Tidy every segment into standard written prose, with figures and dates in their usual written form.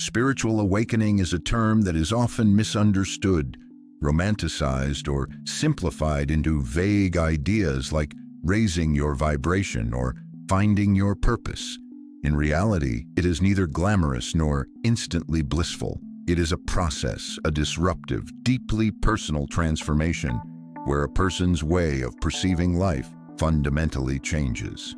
Spiritual awakening is a term that is often misunderstood, romanticized, or simplified into vague ideas like raising your vibration or finding your purpose. In reality, it is neither glamorous nor instantly blissful. It is a process, a disruptive, deeply personal transformation where a person's way of perceiving life fundamentally changes.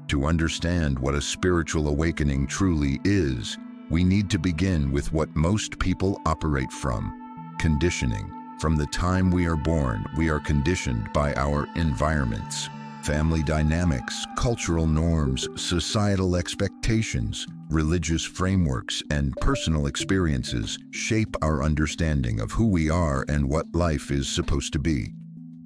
To understand what a spiritual awakening truly is, we need to begin with what most people operate from: conditioning. From the time we are born, we are conditioned by our environments. Family dynamics, cultural norms, societal expectations, religious frameworks, and personal experiences shape our understanding of who we are and what life is supposed to be.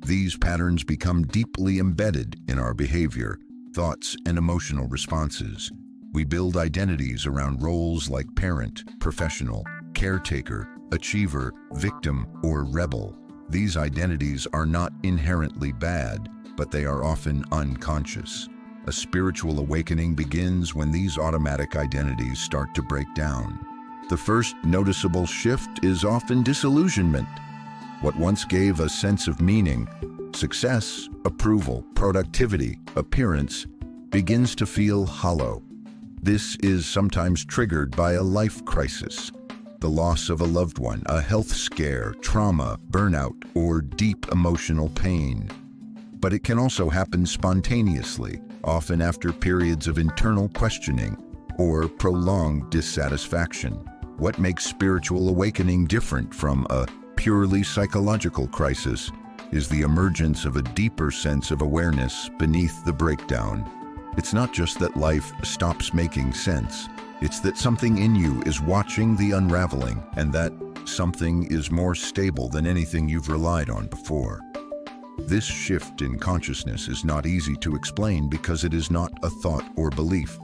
These patterns become deeply embedded in our behavior, thoughts, and emotional responses. We build identities around roles like parent, professional, caretaker, achiever, victim, or rebel. These identities are not inherently bad, but they are often unconscious. A spiritual awakening begins when these automatic identities start to break down. The first noticeable shift is often disillusionment. What once gave a sense of meaning, success, approval, productivity, appearance, begins to feel hollow. This is sometimes triggered by a life crisis, the loss of a loved one, a health scare, trauma, burnout, or deep emotional pain. But it can also happen spontaneously, often after periods of internal questioning or prolonged dissatisfaction. What makes spiritual awakening different from a purely psychological crisis is the emergence of a deeper sense of awareness beneath the breakdown. It's not just that life stops making sense, it's that something in you is watching the unraveling, and that something is more stable than anything you've relied on before. This shift in consciousness is not easy to explain because it is not a thought or belief.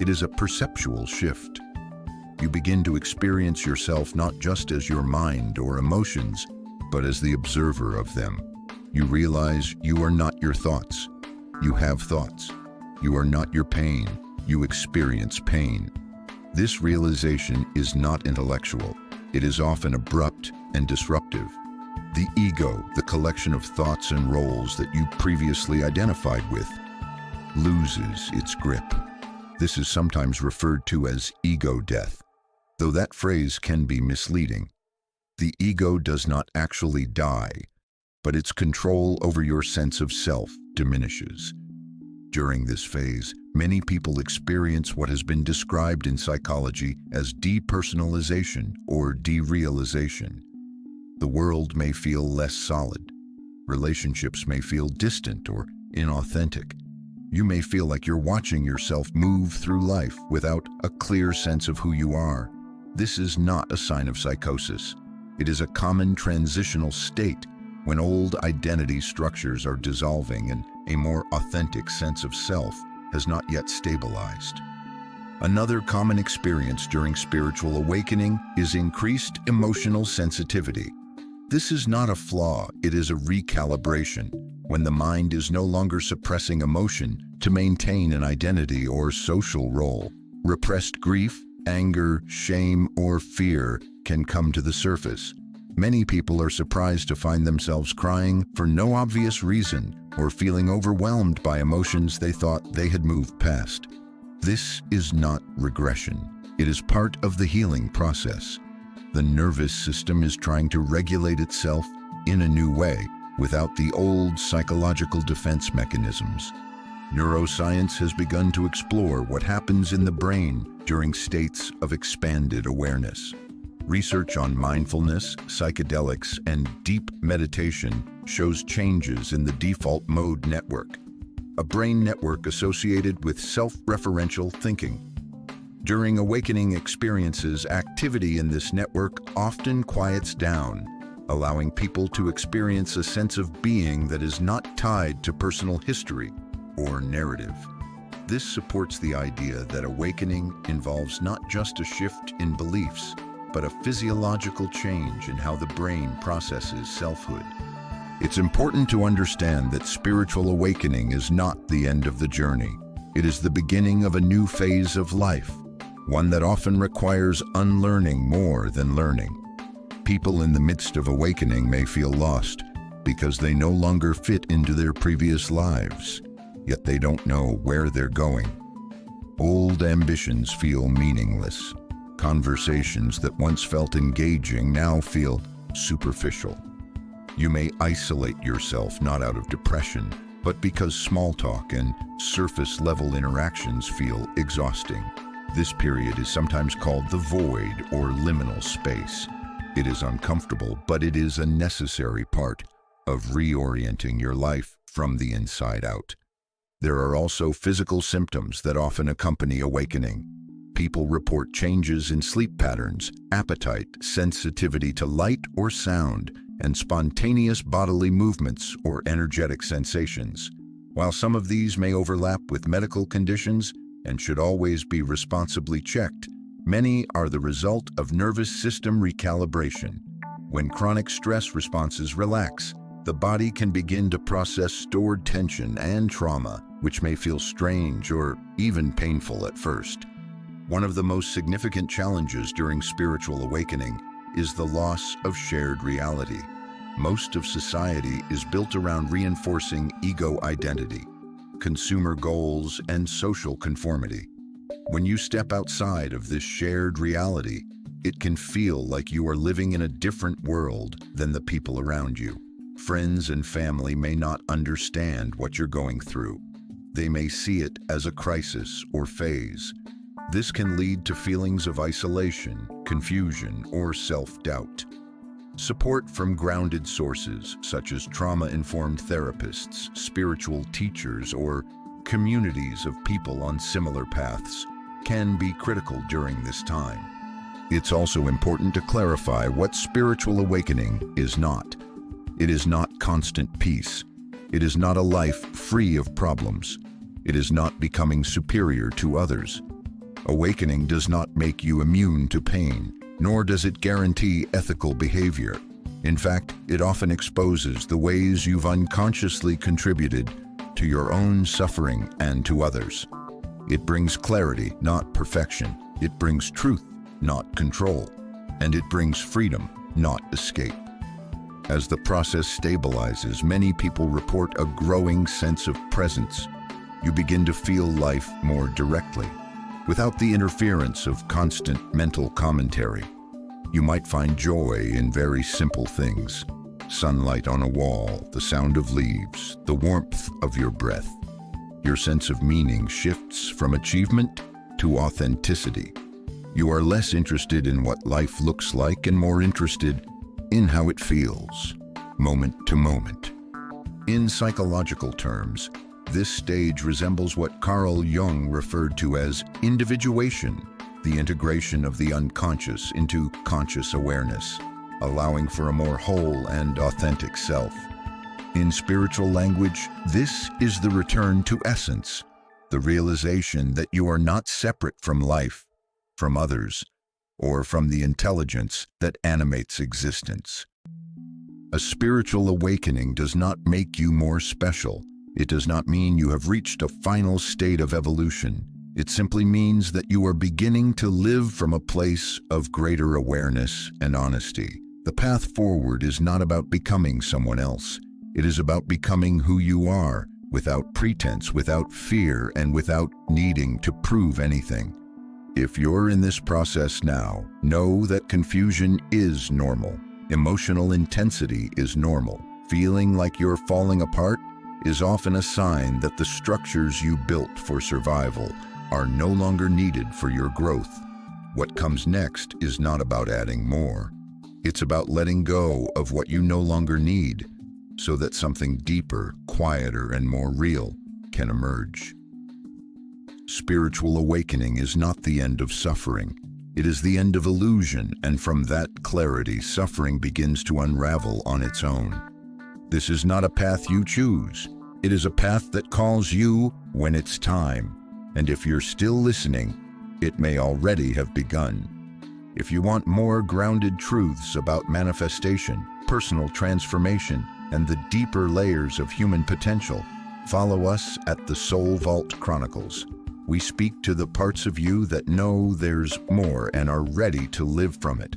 It is a perceptual shift. You begin to experience yourself not just as your mind or emotions, but as the observer of them. You realize you are not your thoughts. You have thoughts. You are not your pain. You experience pain. This realization is not intellectual. It is often abrupt and disruptive. The ego, the collection of thoughts and roles that you previously identified with, loses its grip. This is sometimes referred to as ego death, though that phrase can be misleading. The ego does not actually die, but its control over your sense of self diminishes. During this phase, many people experience what has been described in psychology as depersonalization or derealization. The world may feel less solid. Relationships may feel distant or inauthentic. You may feel like you're watching yourself move through life without a clear sense of who you are. This is not a sign of psychosis. It is a common transitional state when old identity structures are dissolving and a more authentic sense of self has not yet stabilized. Another common experience during spiritual awakening is increased emotional sensitivity. This is not a flaw, it is a recalibration, when the mind is no longer suppressing emotion to maintain an identity or social role. Repressed grief, anger, shame, or fear can come to the surface. Many people are surprised to find themselves crying for no obvious reason or feeling overwhelmed by emotions they thought they had moved past. This is not regression. It is part of the healing process. The nervous system is trying to regulate itself in a new way without the old psychological defense mechanisms. Neuroscience has begun to explore what happens in the brain during states of expanded awareness. Research on mindfulness, psychedelics, and deep meditation shows changes in the default mode network, a brain network associated with self-referential thinking. During awakening experiences, activity in this network often quiets down, allowing people to experience a sense of being that is not tied to personal history or narrative. This supports the idea that awakening involves not just a shift in beliefs, but a physiological change in how the brain processes selfhood. It's important to understand that spiritual awakening is not the end of the journey. It is the beginning of a new phase of life. one that often requires unlearning more than learning. People in the midst of awakening may feel lost because they no longer fit into their previous lives, yet they don't know where they're going. Old ambitions feel meaningless. Conversations that once felt engaging now feel superficial. You may isolate yourself not out of depression, but because small talk and surface-level interactions feel exhausting. This period is sometimes called the void or liminal space. It is uncomfortable, but it is a necessary part of reorienting your life from the inside out. There are also physical symptoms that often accompany awakening. People report changes in sleep patterns, appetite, sensitivity to light or sound, and spontaneous bodily movements or energetic sensations. While some of these may overlap with medical conditions and should always be responsibly checked, many are the result of nervous system recalibration. When chronic stress responses relax, the body can begin to process stored tension and trauma, which may feel strange or even painful at first. One of the most significant challenges during spiritual awakening is the loss of shared reality. Most of society is built around reinforcing ego identity, consumer goals, and social conformity. When you step outside of this shared reality, it can feel like you are living in a different world than the people around you. Friends and family may not understand what you're going through. They may see it as a crisis or phase. This can lead to feelings of isolation, confusion, or self-doubt. Support from grounded sources, such as trauma-informed therapists, spiritual teachers, or communities of people on similar paths, can be critical during this time. It's also important to clarify what spiritual awakening is not. It is not constant peace. It is not a life free of problems. It is not becoming superior to others. Awakening does not make you immune to pain, nor does it guarantee ethical behavior. In fact, it often exposes the ways you've unconsciously contributed to your own suffering and to others. It brings clarity, not perfection. It brings truth, not control. And it brings freedom, not escape. As the process stabilizes, many people report a growing sense of presence. You begin to feel life more directly, without the interference of constant mental commentary. You might find joy in very simple things: sunlight on a wall, the sound of leaves, the warmth of your breath. Your sense of meaning shifts from achievement to authenticity. You are less interested in what life looks like and more interested in how it feels, moment to moment. In psychological terms, this stage resembles what Carl Jung referred to as individuation, the integration of the unconscious into conscious awareness, allowing for a more whole and authentic self. In spiritual language, this is the return to essence, the realization that you are not separate from life, from others, or from the intelligence that animates existence. A spiritual awakening does not make you more special. It does not mean you have reached a final state of evolution. It simply means that you are beginning to live from a place of greater awareness and honesty. The path forward is not about becoming someone else. It is about becoming who you are, without pretense, without fear, and without needing to prove anything. If you're in this process now, know that confusion is normal. Emotional intensity is normal. Feeling like you're falling apart is often a sign that the structures you built for survival are no longer needed for your growth. What comes next is not about adding more. It's about letting go of what you no longer need, so that something deeper, quieter, and more real can emerge. Spiritual awakening is not the end of suffering. It is the end of illusion, and from that clarity, suffering begins to unravel on its own. This is not a path you choose. It is a path that calls you when it's time. And if you're still listening, it may already have begun. If you want more grounded truths about manifestation, personal transformation, and the deeper layers of human potential, follow us at the Soul Vault Chronicles. We speak to the parts of you that know there's more and are ready to live from it.